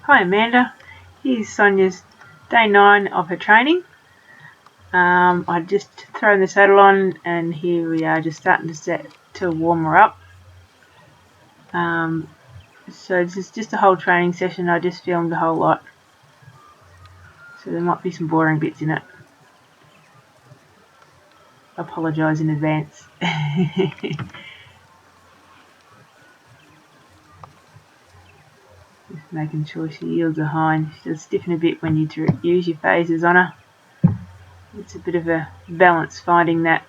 Hi Amanda, here's Sonia's day 9 of her training. I just thrown the saddle on and here we are just starting to warm her up. So this is just a whole training session. I just filmed a whole lot, so there might be some boring bits in it. I apologise in advance. Just making sure she yields a hind. She does stiffen a bit when you use your phases on her. It's a bit of a balance finding that,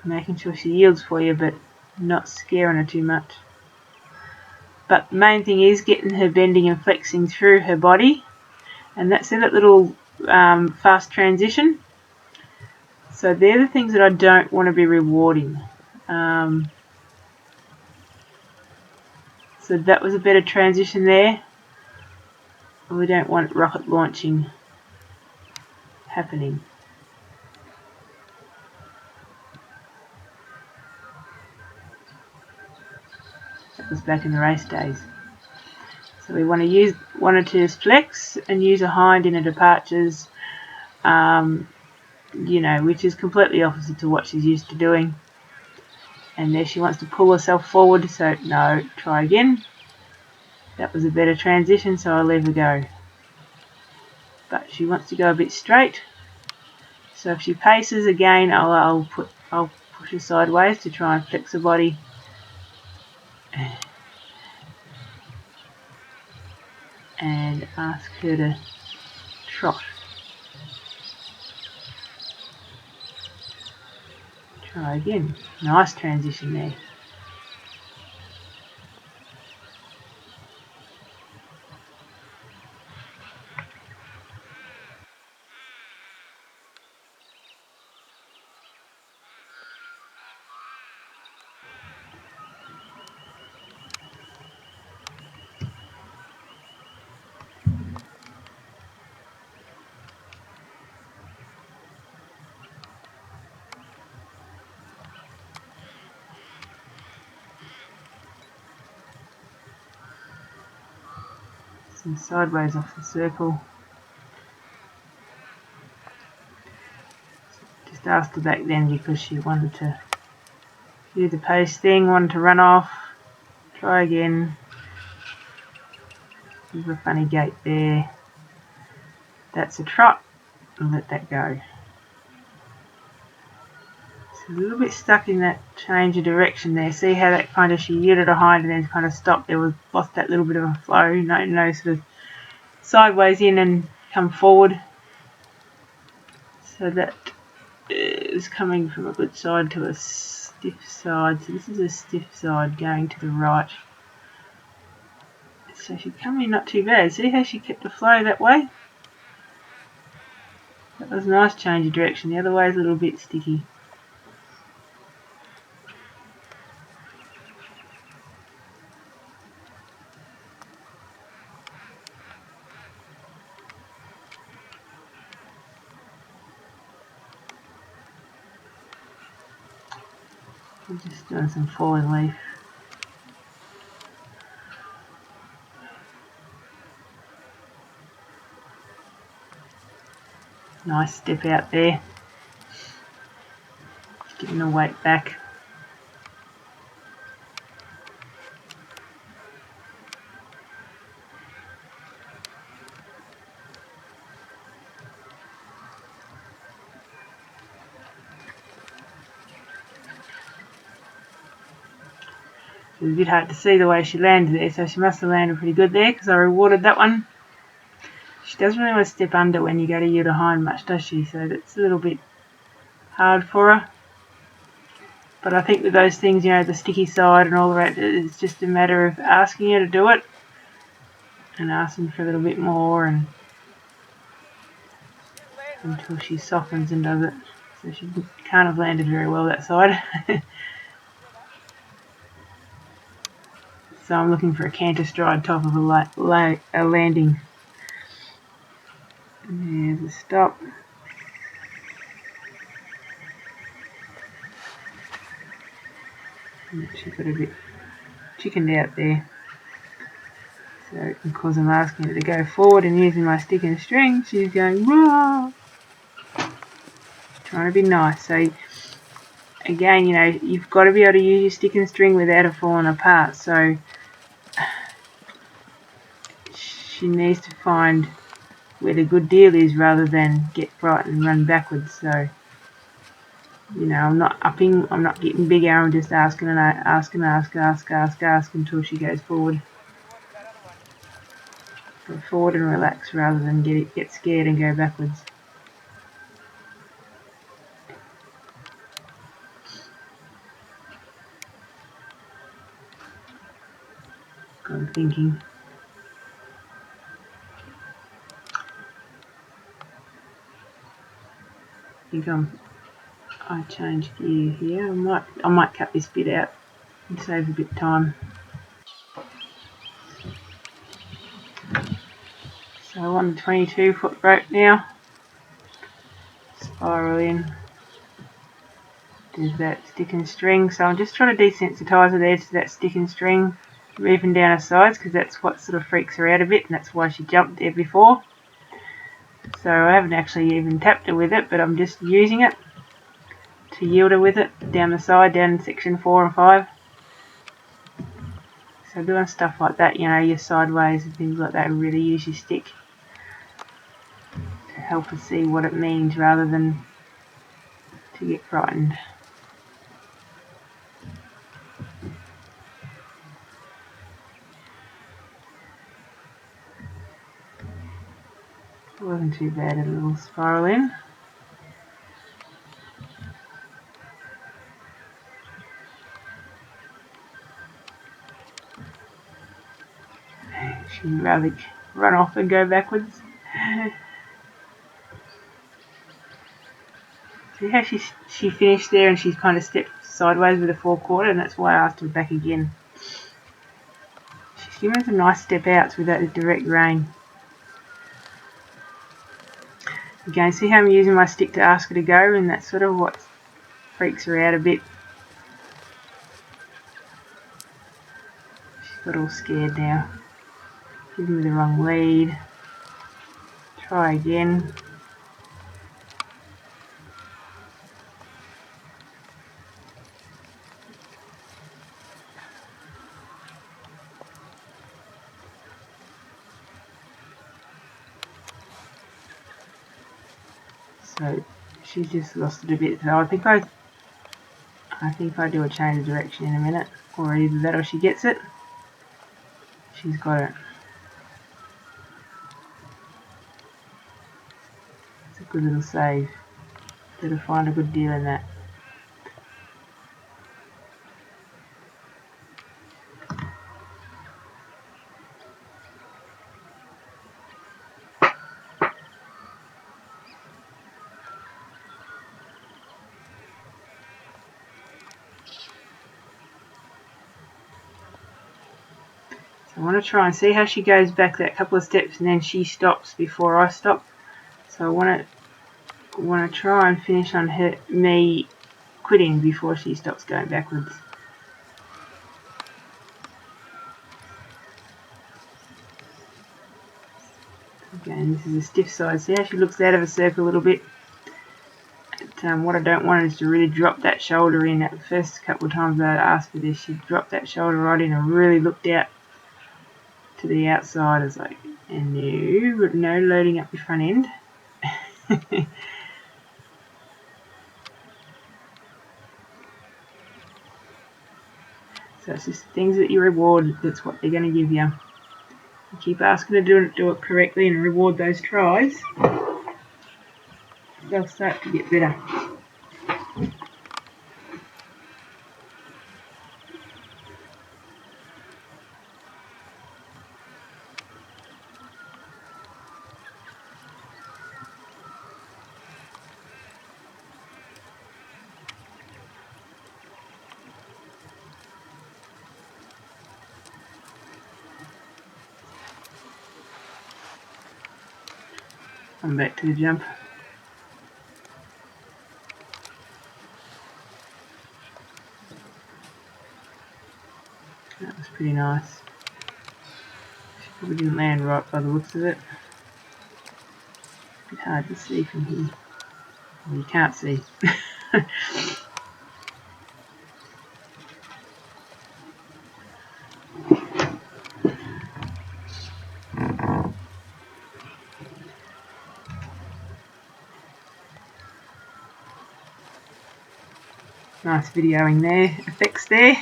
making sure she yields for you but not scaring her too much. But the main thing is getting her bending and flexing through her body, and that's that little fast transition. So they're the things that I don't want to be rewarding. So that was a better transition there. We don't want rocket launching happening. That was back in the race days. So we want her to flex and use a hind in her departures, which is completely opposite to what she's used to doing. And there she wants to pull herself forward, so no, try again. That was a better transition, so I'll leave her go. But she wants to go a bit straight, so if she paces again, I'll push her sideways to try and flex her body. And ask her to trot. Try again. Nice transition there. Some sideways off the circle. Just asked her back then because she wanted to do the pace thing, wanted to run off. Try again. There's a funny gait there. That's a trot. I'll let that go. It's a little bit stuck in that change of direction there. See how that kind of, she yielded a hind and then kind of stopped. Lost that little bit of a flow. No sort of sideways in and come forward. So that is coming from a good side to a stiff side. So this is a stiff side going to the right. So she's coming not too bad. See how she kept the flow that way? That was a nice change of direction. The other way is a little bit sticky. I'm just doing some falling leaf. Nice step out there. Getting the weight back. It was a bit hard to see the way she landed there, so she must have landed pretty good there because I rewarded that one. She doesn't really want to step under when you go to yield a hind much, does she? So that's a little bit hard for her. But I think with those things, the sticky side and all the rest, it's just a matter of asking her to do it and asking for a little bit more and until she softens and does it. So she can't have landed very well that side. So I'm looking for a canter stride top of a landing. And there's a stop. And she got a bit chickened out there. So because I'm asking her to go forward and using my stick and string, she's going, "Wah!" Trying to be nice. So again, you know, you've got to be able to use your stick and string without it falling apart. So she needs to find where the good deal is rather than get frightened and run backwards. So, you know, I'm not upping, I'm not getting bigger, I'm just asking and ask until she goes forward. Go forward and relax rather than get scared and go backwards. I'm thinking. I changed gear here. I might cut this bit out and save a bit of time. So I'm on the 22-foot rope now. Spiral in. There's that stick and string. So I'm just trying to desensitise her to that stick and string moving down her sides, because that's what sort of freaks her out a bit, and that's why she jumped there before. So I haven't actually even tapped her with it, but I'm just using it to yield her with it down the side, down in section 4 and 5. So doing stuff like that, you know, your sideways and things like that, really use your stick to help her see what it means rather than to get frightened. It wasn't too bad, a little spiral in. She'd rather run off and go backwards. See how she finished there and she's kind of stepped sideways with a 4/4, and that's why I asked her back again. She's giving some nice step outs without the direct rein. Again, see how I'm using my stick to ask her to go, and that's sort of what freaks her out a bit. She's got all scared now. Giving me the wrong lead. Try again. So she's just lost it a bit. So I think I do a change of direction in a minute, or either that or she gets it. She's got it. It's a good little save. Better find a good deal in that. So I want to try and see how she goes back that couple of steps and then she stops before I stop. So I want to try and finish on me quitting before she stops going backwards. Again, this is a stiff side. See how she looks out of a circle a little bit. What I don't want is to really drop that shoulder in. At the first couple of times I asked for this, she dropped that shoulder right in and really looked out to the outside. It's like, and no loading up your front end. So it's just things that you reward, that's what they're going to give you. You keep asking to do it correctly and reward those tries, they'll start to get better. I'm back to the jump. That was pretty nice. Probably didn't land right by the looks of it. A bit hard to see from here. Well, you can't see. Nice videoing there, effects there.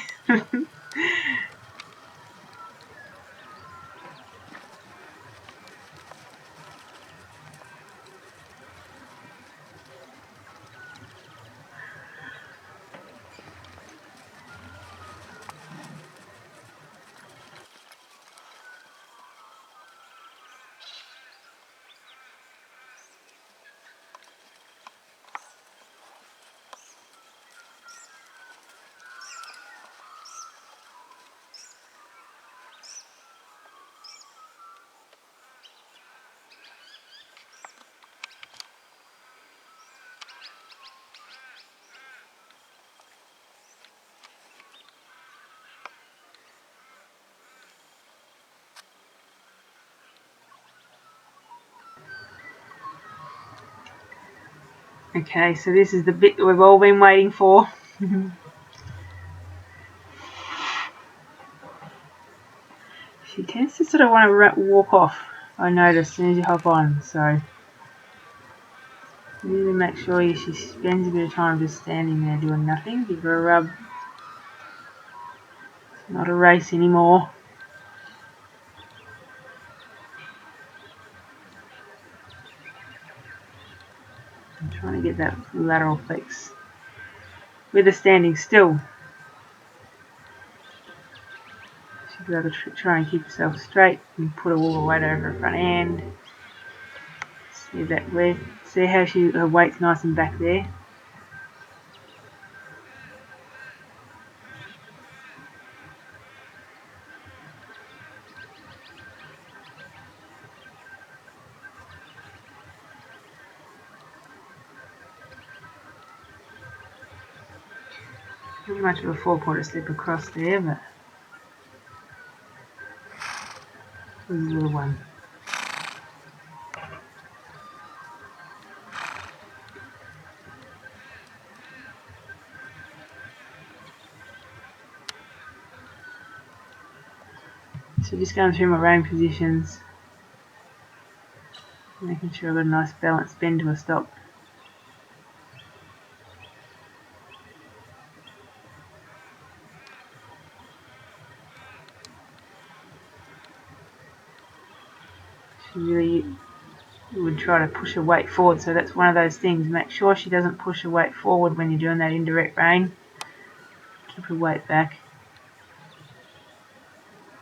Okay, so this is the bit that we've all been waiting for. She tends to sort of want to walk off, I notice, as soon as you hop on, so you need to make sure she spends a bit of time just standing there doing nothing. Give her a rub. It's not a race anymore. I'm trying to get that lateral flex with her standing still. She'll be able to try and keep herself straight and put all the weight over her front end. See that way. See how her weight's nice and back there. Not much of a 4-pointer slip across there, but it was a little one. So just going through my rein positions, making sure I've got a nice balanced bend to a stop. She really would try to push her weight forward, so that's one of those things. Make sure she doesn't push her weight forward when you're doing that indirect rein. Keep her weight back.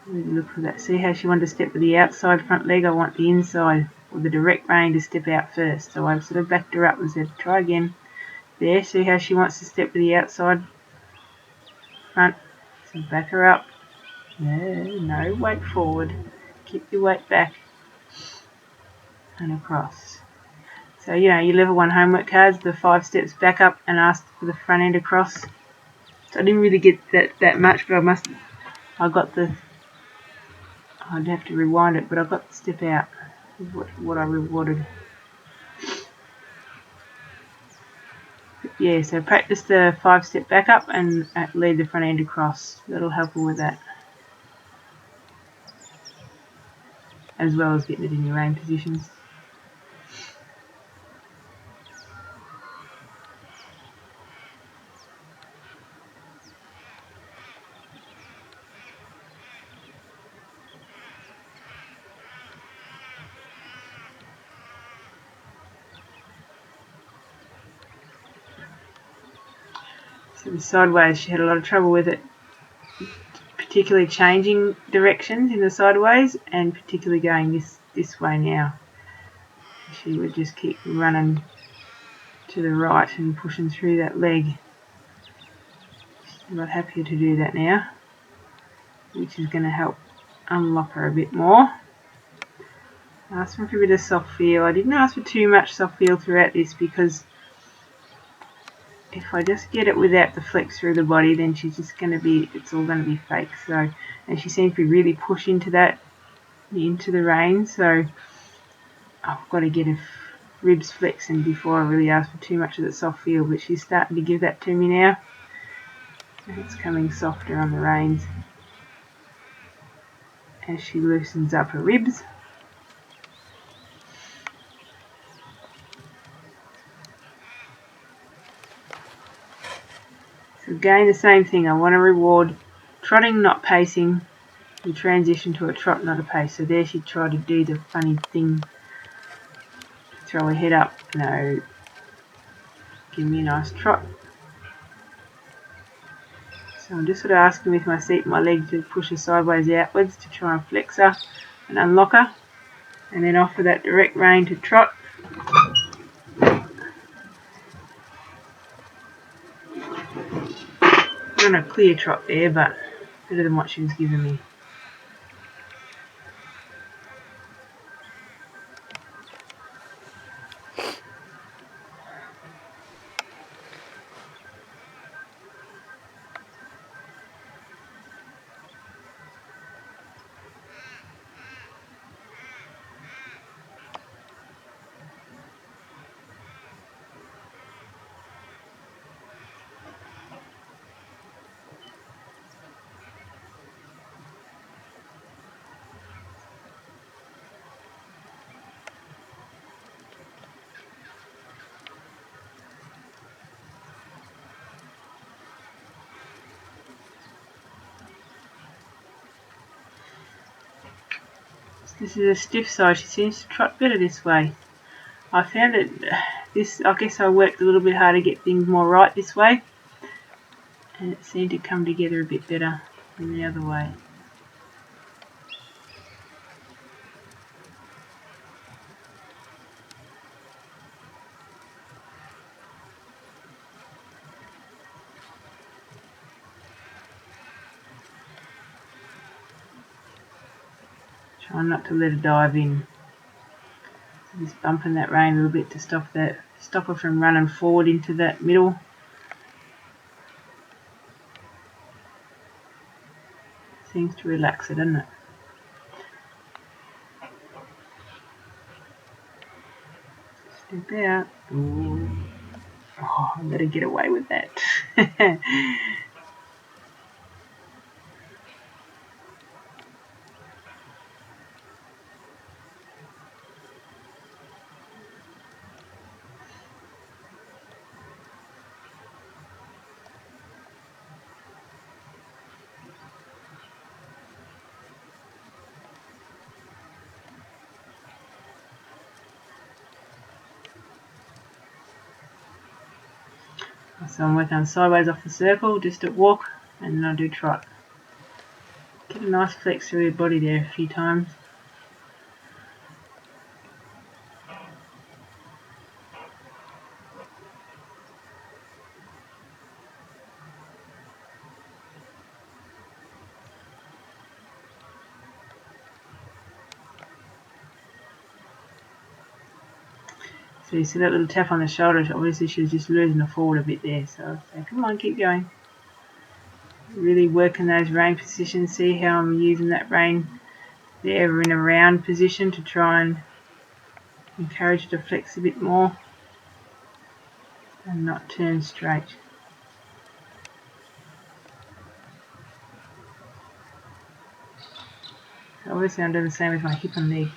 Really look for that. See how she wanted to step with the outside front leg? I want the inside or the direct rein to step out first. So I've sort of backed her up and said, try again. There, see how she wants to step with the outside front? So back her up. No, weight forward. Keep your weight back. And across. So, you know, your level 1 homework cards, the 5 steps back up and ask for the front end across. So I didn't really get that much, but I'd have to rewind it, but I got the step out of what I rewarded. But yeah, so practice the 5-step back up and lead the front end across. That'll help her with that. As well as getting it in your rein positions. So the sideways, she had a lot of trouble with it, particularly changing directions in the sideways and particularly going this way now. She would just keep running to the right and pushing through that leg. She's a lot happier to do that now, which is going to help unlock her a bit more. I asked for a bit of soft feel. I didn't ask for too much soft feel throughout this because if I just get it without the flex through the body, then she's just going to be, it's all going to be fake. So, and she seems to be really pushing to that into the rain, so I've got to get her ribs flexing before I really ask for too much of the soft feel, but she's starting to give that to me now. It's coming softer on the reins as she loosens up her ribs. So again, the same thing. I want to reward trotting, not pacing. We transition to a trot, not a pace. So there she tried to do the funny thing, throw her head up. No, give me a nice trot. So I'm just sort of asking with my seat and my leg to push her sideways outwards to try and flex her and unlock her. And then off with that direct rein to trot. I'm on a clear trot there, but better than what she was giving me. This is a stiff side. She seems to trot better this way. I found that I guess I worked a little bit hard to get things more right this way, and it seemed to come together a bit better than the other way. Try not to let her dive in. So just bumping that rein a little bit to stop her from running forward into that middle. Seems to relax it, doesn't it? Step out. Ooh. Oh, I let her get away with that. So I'm working on sideways off the circle, just at walk, and then I do trot. Get a nice flex through your body there a few times. So you see that little tap on the shoulder, obviously she was just losing her forward a bit there, so I say, come on, keep going. Really working those rein positions, see how I'm using that rein there in a round position to try and encourage her to flex a bit more and not turn straight. So obviously I'm doing the same with my hip and leg.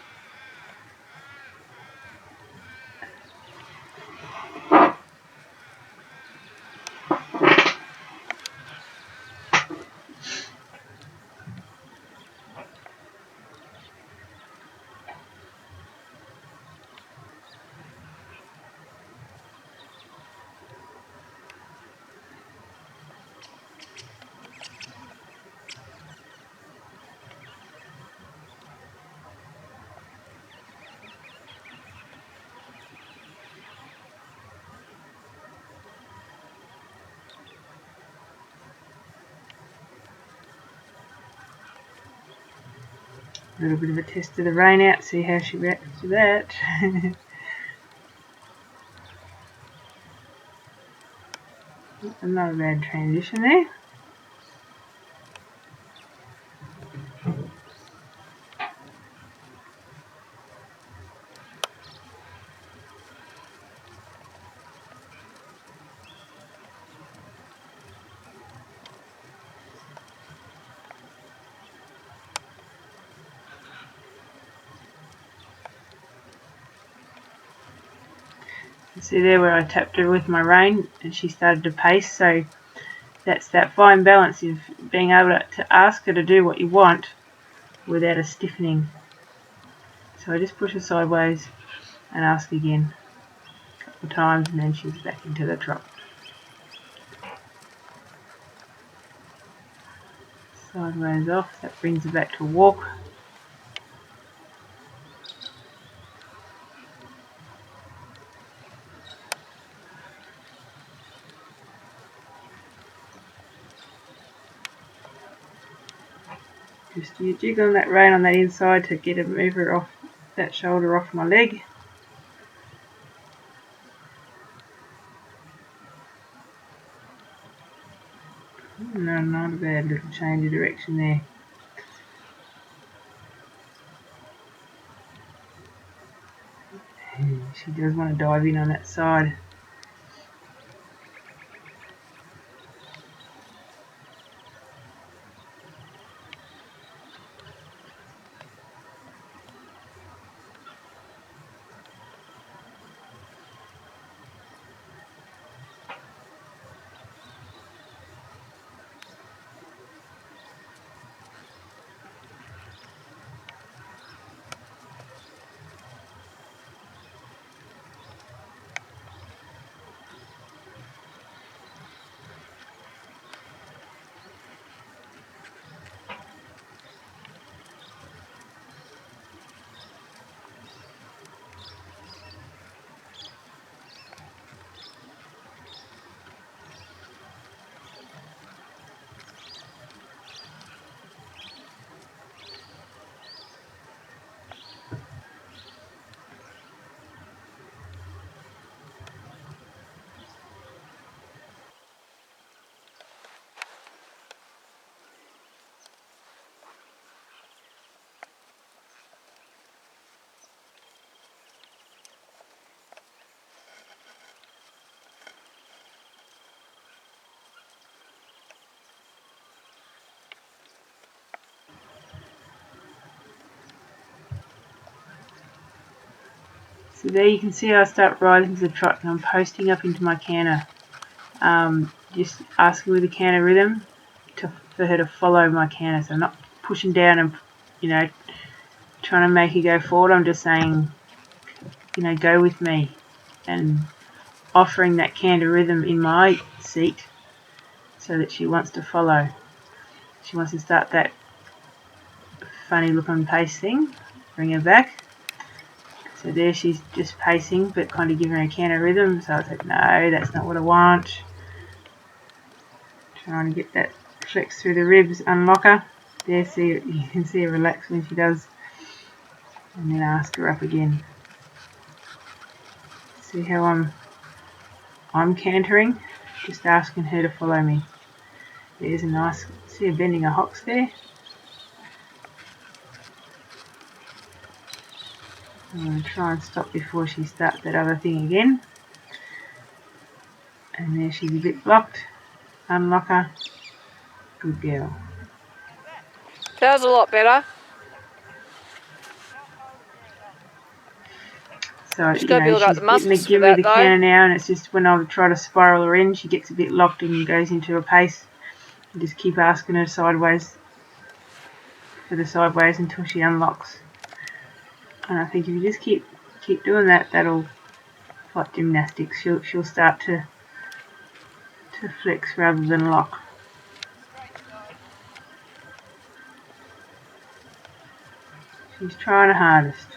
A little bit of a test of the rein out, see how she reacts to that. Not a bad transition there. See there where I tapped her with my rein and she started to pace, so that's that fine balance of being able to ask her to do what you want without a stiffening. So I just push her sideways and ask again a couple of times, and then she's back into the trot. Sideways off, that brings her back to a walk. Just jiggling that rein on that inside to get a mover off that shoulder off my leg. No, not a bad little change of direction there. She does want to dive in on that side. So there you can see I start riding to the trot and I'm posting up into my canter. Just asking with the canter rhythm for her to follow my canter. So I'm not pushing down and, trying to make her go forward. I'm just saying, go with me, and offering that canter rhythm in my seat so that she wants to follow. She wants to start that funny looking pace thing. Bring her back. So there she's just pacing but kind of giving her a canter rhythm. So I was like, no, that's not what I want. Trying to get that flex through the ribs, unlock her. There, see, you can see her relax when she does. And then ask her up again. See how I'm cantering? Just asking her to follow me. There's a nice, see her bending her hocks there? I'm going to try and stop before she starts that other thing again. And there she's a bit blocked. Unlock her. Good girl. That was a lot better. So, She's got to build up she's the muscles for give me that the though. canter now, and it's just when I try to spiral her in, she gets a bit locked and goes into a pace. I just keep asking her sideways for the sideways until she unlocks. And I think if you just keep doing that, that'll, like gymnastics, she'll start to flex rather than lock. She's trying her hardest.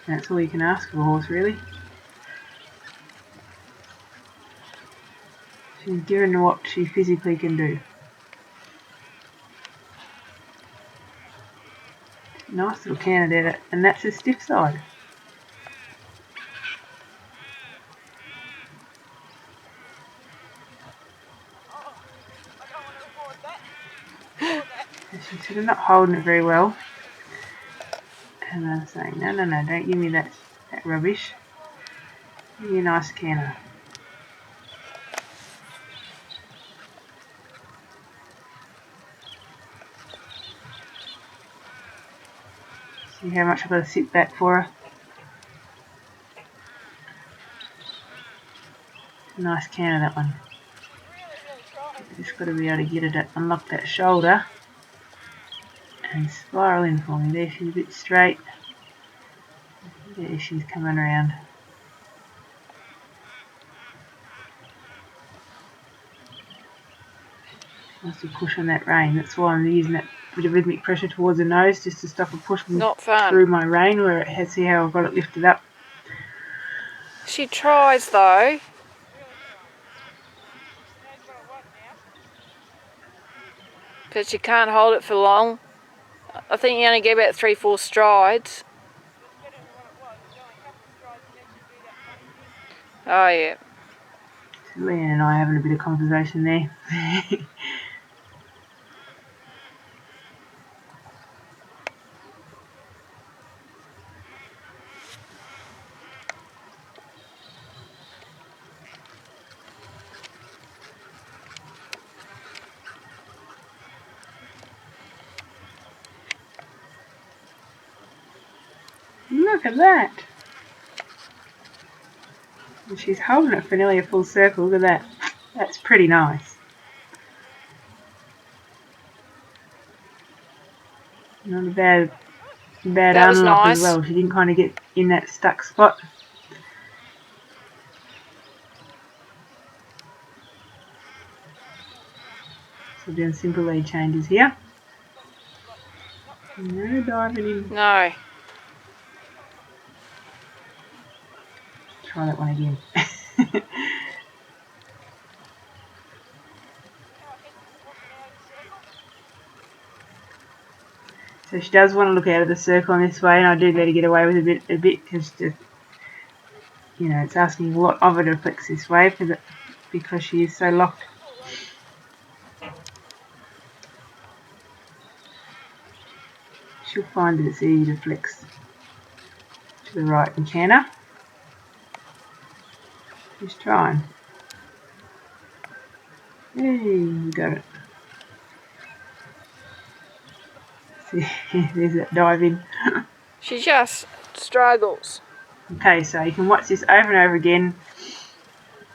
That's all you can ask of a horse, really. She's given what she physically can do. Nice little canter there, and that's a stiff side. She's sort of not holding it very well. And I'm saying, no, don't give me that rubbish. Give me a nice canter. See how much I've got to sit back for her. Nice canter, that one. Just got to be able to get her to unlock that shoulder and spiral in for me. There, she's a bit straight. There, she's coming around. She wants to push on that rein. That's why I'm using that bit of rhythmic pressure towards the nose, just to stop her pushing through my rein where it has. See how I've got it lifted up. She tries though. But she can't hold it for long. I think you only get about 3-4 strides. Oh yeah. So Leanne and I are having a bit of conversation there. Look at that! And she's holding it for nearly a full circle. Look at that. That's pretty nice. Not a bad unlock nice. as well. She didn't kind of get in that stuck spot. So we're doing simple lead changes here. No diving in. No. Try that one again. So she does want to look out of the circle in this way, and I do let her get away with a bit because, you know, it's asking a lot of her to flex this way because she is so locked. She'll find that it's easy to flex to the right and canter. Just trying. Hey, you got it. See, there's that dive in. She just struggles. Okay, so you can watch this over and over again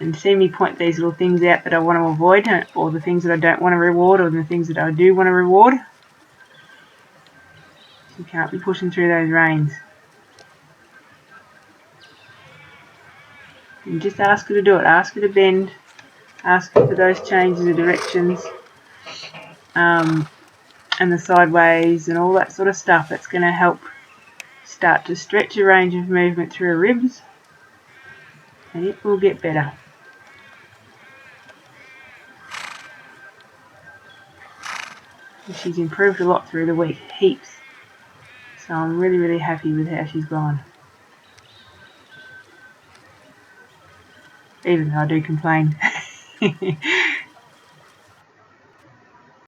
and see me point these little things out that I want to avoid, or the things that I don't want to reward, or the things that I do want to reward. You can't be pushing through those reins. And just ask her to do it. Ask her to bend. Ask her for those changes of directions. And the sideways and all that sort of stuff. That's going to help start to stretch a range of movement through her ribs, and it will get better. And she's improved a lot through the week, heaps. So I'm really, really happy with how she's gone. Even though I do complain